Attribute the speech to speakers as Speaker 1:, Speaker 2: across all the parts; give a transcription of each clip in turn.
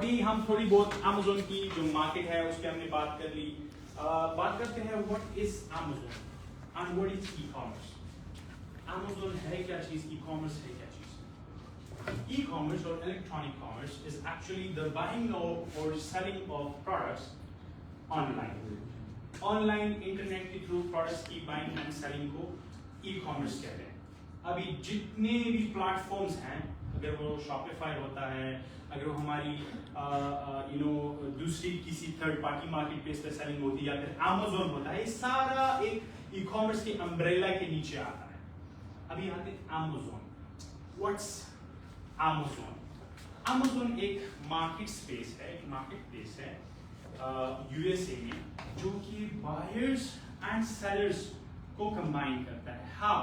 Speaker 1: अभी हम थोड़ी बहुत Amazon की जो मार्केट है उसके हमने बात कर ली। बात करते हैं what is Amazon and what is e commerce. Amazon है क्या चीज, ई कॉमर्स है क्या चीज। ई कॉमर्स और electronic commerce is actually the buying और selling of products online. Online internet के थ्रू प्रोडक्ट्स की बाइंग एंड सेलिंग को ई कॉमर्स कहते हैं। अभी जितने भी प्लेटफॉर्म्स हैं, अगर वो शॉपिफाई होता है, अगर वो हमारी दूसरी किसी थर्ड पार्टी मार्केट प्लेस पे सेलिंग होती है, या फिर Amazon होता है, ये सारा एक ई कॉमर्स के अम्ब्रेला के नीचे आता है। अभी आते हैं Amazon। What's Amazon? Amazon एक मार्केट स्पेस है, एक मार्केट प्लेस है यूएसए में, जो कि बायर्स एंड सेलर्स को कंबाइन करता है। How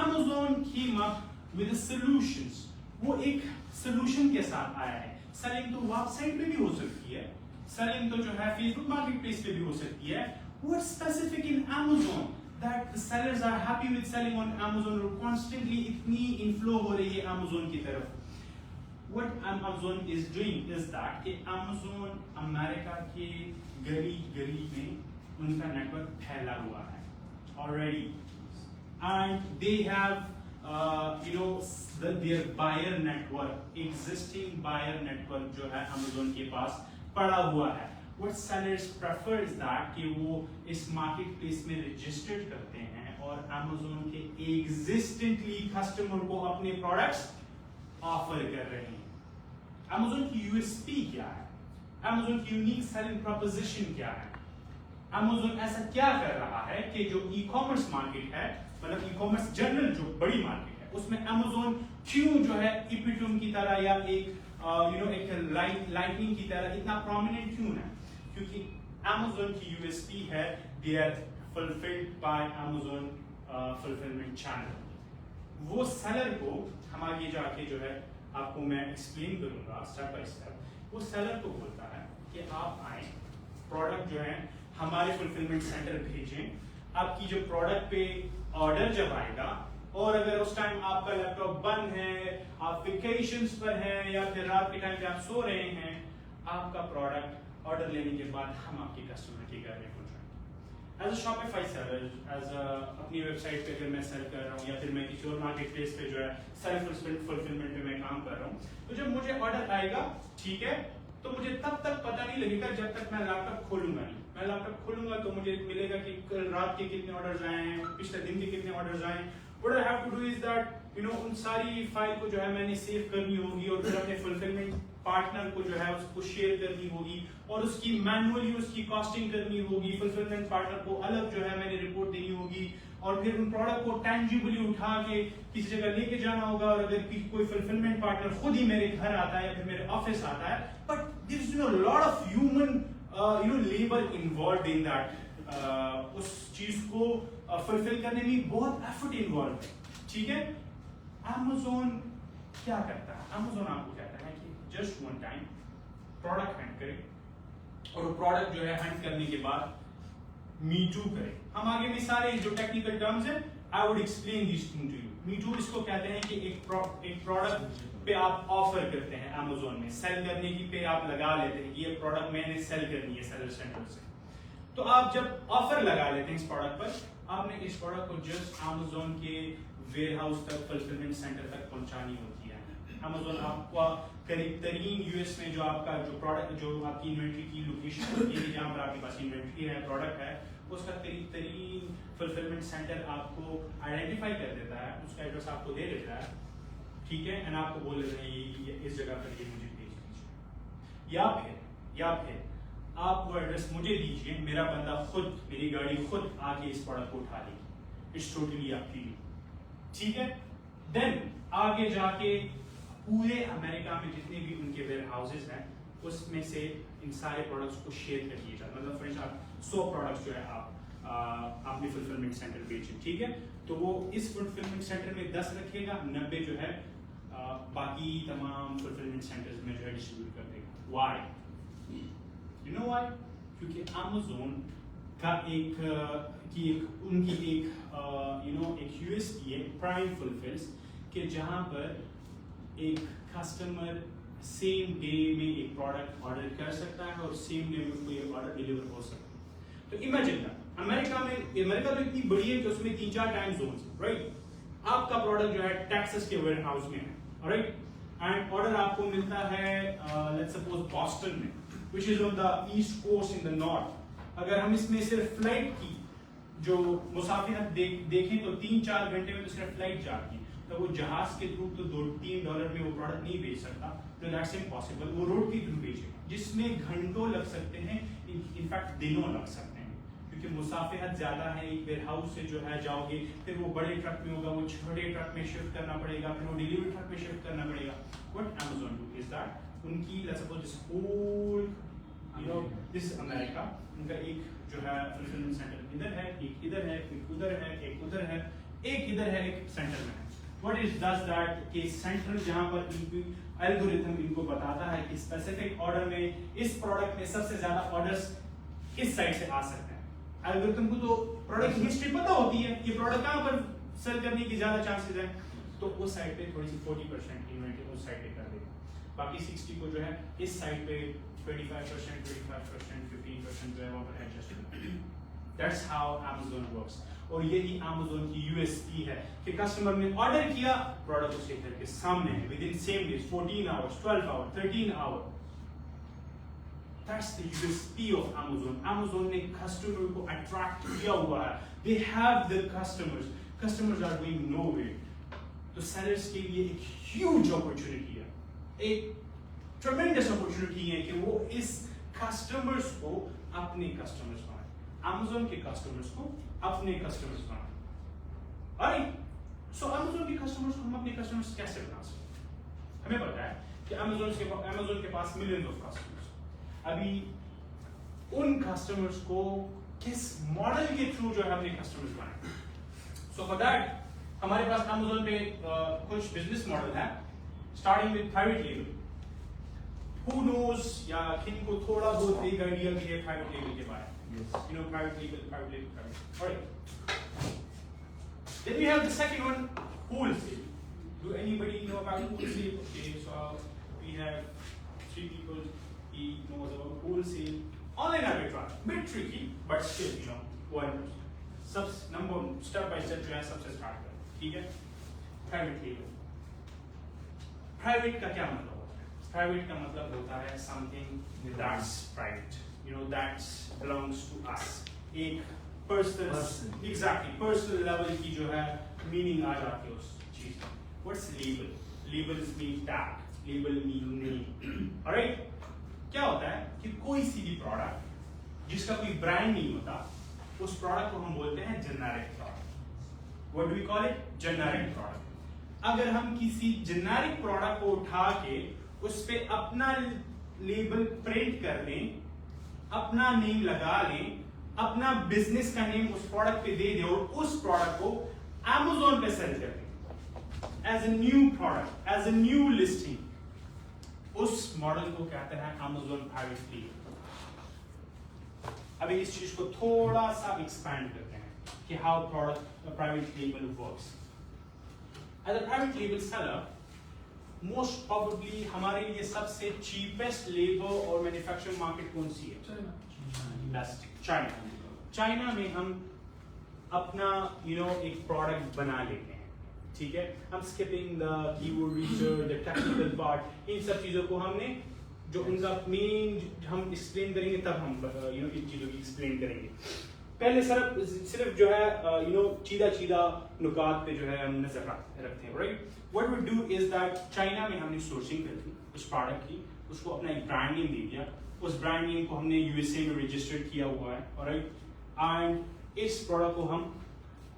Speaker 1: Amazon came up with solutions। वो एक सोल्यूशन के साथ आया है। सेलिंग तो वेबसाइट पे भी हो सकती है, सेलिंग तो जो है फेसबुक मार्केट प्लेस पे भी हो सकती है। What's specific in Amazon that the sellers are happy with selling on Amazon और constantly इतनी इनफ्लो हो रही है Amazon की तरफ। What Amazon is doing is that कि Amazon अमेरिका के गली गली में उनका नेटवर्क फैला हुआ है already, and they have their buyer network, existing buyer network जो है Amazon के पास पड़ा हुआ है। What sellers prefer is that कि वो इस मार्केट प्लेस में रजिस्टर्ड करते हैं और Amazon के existently कस्टमर को अपने प्रोडक्ट्स ऑफर कर रहे हैं। Amazon की USP क्या है, Amazon की यूनिक सेलिंग प्रोपोजिशन क्या है, Amazon ऐसा क्या कर रहा है कि जो ई कॉमर्स मार्केट है, मतलब ई कॉमर्स जनरल जो बड़ी मार्केट है, उसमें Amazon क्यों जो है इपिटोम की तरह या एक एक लाइटनिंग की तरह इतना प्रोमिनेंट क्यों है? क्योंकि Amazon की USP है they are fulfilled by Amazon fulfillment channel। वो सेलर को हम आगे जाके जो है आपको मैं एक्सप्लेन करूंगा स्टेप बाय स्टेप। वो सेलर को बोलता है कि आप आए, प्रोडक्ट जो है हमारे फुलफिलमेंट सेंटर भेजें, आपकी जो प्रोडक्ट पे ऑर्डर जब आएगा, और अगर उस टाइम आपका लैपटॉप बंद है, आप वेकेशंस पर हैं या फिर रात के टाइम पे आप सो रहे हैं, आपका प्रोडक्ट ऑर्डर लेने के बाद हम आपके कस्टमर के घर में पहुंचाएंगे। एज अ शॉपिफाई सेलर, अपनी वेबसाइट पे अगर मैं सेल कर रहा हूँ या फिर मैं किसी और मार्केट प्लेस पे जो है सेल्फ फुलफिलमेंट पे मैं काम कर रहा हूँ, तो जब मुझे ऑर्डर आएगा, ठीक है, तो मुझे तब तक पता नहीं लगेगा जब तक मैं लैपटॉप खोलूंगा नहीं। मैं लैपटॉप खोलूंगा तो मुझे मिलेगा कि कल रात के कितने ऑर्डर्स आए हैं, पिछले दिन के कितने ऑर्डर्स आए हैं। What I have to do is that उन सारी फाइल को जो है मैंने सेव करनी होगी और फिर अपने फुलफिलमेंट पार्टनर को जो है उसको शेयर करनी होगी और उसकी मैनुअली उसकी कॉस्टिंग करनी होगी। फुलफिलमेंट पार्टनर को अलग जो है मैंने रिपोर्ट देनी होगी और फिर उन प्रोडक्ट को टेंजिबली उठा के किसी जगह लेके जाना होगा। और अगर कोई फुलफिलमेंट पार्टनर खुद ही मेरे घर आता है या फिर मेरे ऑफिस आता है, but there is lot of human labour involved in that. उस चीज को फुलफिल करने में बहुत एफर्ट इन्वॉल्व है, ठीक है। Amazon क्या करता है? Amazon आपको कहता है कि just one time product Hunt करे और प्रोडक्ट जो है हंट करने के बाद मी टू करे। हम आगे में सारे जो टेक्निकल टर्म्स है I would explain this thing to you. Me too इसको कहते हैं कि एक प्रोडक्ट पे आप ऑफर करते हैं Amazon में, सेल करने की पे आप लगा लेते हैं कि ये प्रोडक्ट मैंने सेल करनी है सेलर सेंटर से। तो आप जब ऑफर लगा लेते हैं इस प्रोडक्ट पर, आपने इस प्रोडक्ट को जस्ट Amazon के वेयरहाउस तक, फुलफिलमेंट सेंटर तक पहुंचानी होती है। Amazon आपको करीब तरीन यूएस में जो आपका जो प्रोडक्ट जो आपकी इन्वेंट्री की लोकेशन होती है, जहाँ पर आपके पास इन्वेंट्री है, प्रोडक्ट है, उसका करीब तरीन फुलफिलमेंट सेंटर आपको आइडेंटिफाई कर देता है, उसका एड्रेस आपको दे देता है, ठीक है, एंड आपको बोल देता है ये इस जगह पर ये मुझे भेज दीजिए। या फिर आप वो एड्रेस मुझे दीजिए, मेरा बंदा खुद, मेरी गाड़ी खुद आके इस प्रोडक्ट को उठा लेगी। It's totally up to you, ठीक है। देन आगे जाके पूरे अमेरिका में जितने भी उनके वेयर हाउसेज हैं, उसमें से इन सारे प्रोडक्ट्स को शेयर कर दिए जाते हैं। मतलब फ्रेंड्स, आप 100 प्रोडक्ट्स जो है आप अपने फुलफिलमेंट सेंटर बेचें, ठीक है, तो वो इस फुलफिलमेंट सेंटर में 10 रखेगा, 90 जो है बाकी तमाम फुलफिलमेंट सेंटर्स में जो है डिस्ट्रीब्यूट कर देगा। व्हाई? You know why? क्योंकि Amazon का उनकी एक यूएसपी है, प्राइम फुलफिल्स, कि जहां पर एक कस्टमर सेम डे में एक प्रोडक्ट ऑर्डर कर सकता है और सेम डे में उसको ये ऑर्डर डिलीवर हो सकता है। तो इमेजिन अमेरिका तो इतनी बड़ी है कि उसमें 3-4 टाइम जोन है, राइट। आपका प्रोडक्ट जो है टेक्सास के वेयर हाउस में है, राइट, एंड ऑर्डर आपको मिलता है लेट्स सपोज बॉस्टन में, which is on the east coast in the north. अगर हम इसमें सिर्फ फ्लाइट की जो मुसाफिरत देखें तो 3-4 घंटे में तो सिर्फ फ्लाइट जाती है, तो वो जहाज के थ्रू तो $2-3 में वो प्रोडक्ट नहीं बेच सकता, तो दैट्स इम्पॉसिबल। वो रोड के थ्रू बेचेगा जिसमें घंटों लग सकते हैं, इनफैक्ट दिनों लग सकते हैं, क्योंकि मुसाफिरत ज्यादा है। एक वेयर हाउस से जो है जाओगे, फिर वो बड़े ट्रक में होगा, वो छोटे ट्रक में शिफ्ट करना पड़ेगा, फिर वो डिलीवरी ट्रक में शिफ्ट करना पड़ेगा। What Amazon do is that उनकी let's suppose this whole this America, उनका एक जो है फुलफिलमेंट सेंटर इधर है, एक इधर है, एक उधर है, एक उधर है, एक इधर है, एक सेंटर में है। What it does that कि सेंट्रल जहां पर इनकी एल्गोरिथम इनको बताता है कि स्पेसिफिक ऑर्डर में इस प्रोडक्ट में सबसे ज्यादा ऑर्डर्स इस साइड से आ सकते हैं। एल्गोरिथम को तो प्रोडक्ट हिस्ट्री पता होती है कि प्रोडक्ट कहां पर सेल करने की ज्यादा चांसेस है, तो उस साइड पे थोड़ी सी 40% इन्वेंटरी उस साइड पे कर देगा, बाकी 60 को जो है इस साइड पे 25%, 15% जो है वहां पर एडजस्ट करना है। That's how Amazon works। और यही Amazon की USP है कि कस्टमर ने ऑर्डर किया, प्रोडक्ट उसके घर के सामने है within same days, 14 hours, 12 hour, 13 hour. That's the USP of Amazon। Amazon ने कस्टमर को अट्रैक्ट किया हुआ है। They have the customers। Customers are going nowhere। तो सेलर्स के लिए एक ह्यूज अपॉर्चुनिटी है, एक ट्रेमेंडस अपॉर्चुनिटी है कि वो इस कस्टमर्स को अपने कस्टमर्स बनाए, Amazon के कस्टमर्स को अपने कस्टमर्स बनाए। राइट, सो Amazon के कस्टमर्स को हम अपने कस्टमर्स कैसे बना सकते हैं? हमें पता है कि Amazon के पास मिलियंस ऑफ कस्टमर्स। अभी उन कस्टमर्स को किस मॉडल के थ्रू जो है हमने कस्टमर्स बनाए? सो फॉर दैट हमारे पास Amazon पे कुछ बिजनेस मॉडल है, starting with private label. Who knows या किनको थोड़ा बहुत एक आइडिया भी है प्राइवेट लेबल के बारे में? You know, private label. Alright. Then we have the second one, wholesale. Do anybody know about wholesale? Okay, so we have 3 people. He knows about wholesale. Online arbitrage, bit tricky, but still, you know, one step by step जो है सबसे start करें, ठीक है? Private label. Private का क्या मतलब होता है? Private का मतलब होता है something that's private. You know, that belongs to us। एक personal level की जो है meaning आ जाती है उस चीज। What's label? Labels mean tag, label mean name। Alright? क्या होता है कि कोई सी भी प्रोडक्ट जिसका कोई ब्रांड नहीं होता, उस प्रोडक्ट को हम बोलते हैं generic product. What do we call it? Generic product। अगर हम किसी जेनेरिक प्रोडक्ट को उठा के उस पे अपना लेबल प्रिंट कर दें, अपना नेम लगा लें, अपना बिजनेस का नेम उस प्रोडक्ट पे दे दे और उस प्रोडक्ट को Amazon पे सेल कर दें as a new product, as a new listing, उस मॉडल को कहते हैं Amazon प्राइवेट लेबल। अभी इस चीज को थोड़ा सा एक्सपैंड करते हैं कि how product private label works. As a private label seller, most probably हमारे लिए सबसे चीपेस्ट लेबर और मैन्युफैक्चरिंग मार्केट कौन सी है? चाइना। चाइना में हम अपना एक प्रोडक्ट बना लेते हैं, ठीक है? हम skipping the keyword research, the technical part, इन सब चीजों को हमने जो उनका मेन हम एक्सप्लेन करेंगे तब हम इन चीजों की एक्सप्लेन करेंगे। पहले सिर्फ जो है चीदा नुकात पे जो है हम नजर रखते हैं, right? What we do is that China में हमने सोर्सिंग कर दी उस प्रोडक्ट की, उसको अपना एक ब्रांड नेम दे दिया, उस ब्रांड नेम को हमने यूएसए में रजिस्टर्ड किया हुआ है, ऑलराइट? एंड इस प्रोडक्ट को हम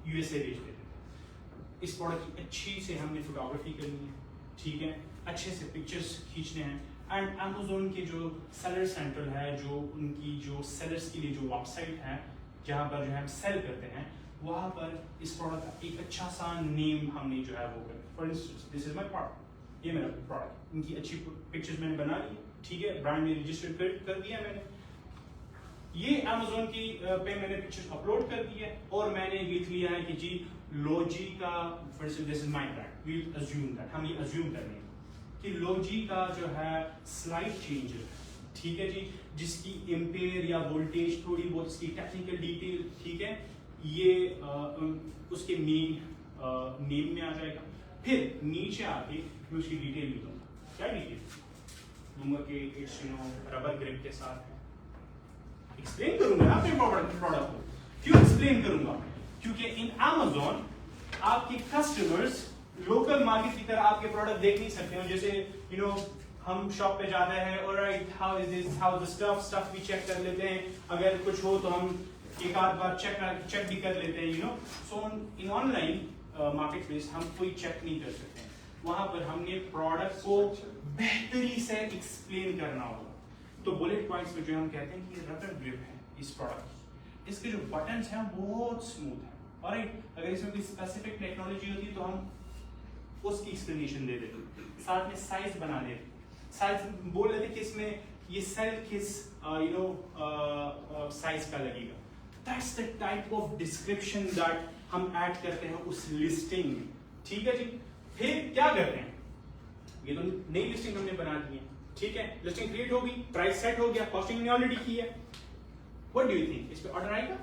Speaker 1: यूएसए भेज देते हैं। इस प्रोडक्ट की अच्छी से हमने फोटोग्राफी करनी है, ठीक है? अच्छे से पिक्चर्स खींचने हैं, एंड Amazon के जो सेलर सेंटर है, जो उनकी जो सेलर्स के लिए जो वेबसाइट है जहाँ पर जो है हम सेल करते हैं, वहाँ पर इस प्रोडक्ट का एक अच्छा सा नेम हमने जो है वो कर, for instance this is my product, ये मेरा प्रोडक्ट, इनकी अच्छी पिक्चर्स मैंने बना ली, ठीक है? ब्रांड में रजिस्टर कर दिया मैंने, ये Amazon की पे मैंने पिक्चर्स अपलोड कर दी है, और मैंने लिख लिया है कि जी लॉजी का for instance this is my brand, we assume that, हम ये अज्यूम कर रहे हैं, कि लोजी का जो है स्लाइड चेंजर, ठीक है जी, जिसकी एम्पेयर या वोल्टेज थोड़ी बहुत इसकी टेक्निकल डिटेल, ठीक है, ये उसके मेन नेम में आ जाएगा। फिर नीचे आके मैं उसकी डिटेल भी दूंगा। क्या डिटेल दूंगा कि इट्स रबर ग्रिप के साथ है। एक्सप्लेन करूंगा अपने प्रोडक्ट को। क्यों एक्सप्लेन करूंगा? क्योंकि इन Amazon आपके कस्टमर्स लोकल मार्केट की तरह आपके प्रोडक्ट देख नहीं सकते हो। जैसे हम शॉप पे जाते हैं, alright how is this, how the stuff भी चेक कर लेते हैं, अगर कुछ हो तो हम एक आध बार चेक भी कर लेते हैं, सो इन ऑनलाइन मार्केट प्लेस हम कोई चेक नहीं कर सकते। वहां पर हमने प्रोडक्ट को बेहतरी से एक्सप्लेन करना होगा। तो बुलेट पॉइंट्स में जो हम कहते हैं कि रबर ग्रिप है इस प्रोडक्ट, इसके जो बटन्स हैं बहुत स्मूथ है, ऑलराइट। अगर इसमें कोई स्पेसिफिक टेक्नोलॉजी होती तो हम उसकी एक्सप्लेनेशन दे देते, साथ में साइज बना देते, साइज बोल लेते कि इसमें ये सेल किस साइज का लगेगा। That's the type of description that हम ऐड करते हैं उस लिस्टिंग में, ठीक है जी। फिर क्या करते हैं, ये तो नई लिस्टिंग हमने बना दी है, ठीक है, लिस्टिंग क्रिएट होगी, प्राइस सेट हो गया, कॉस्टिंग हमने ऑलरेडी की है। व्हाट डू यू थिंक, इस पे ऑर्डर आएगा?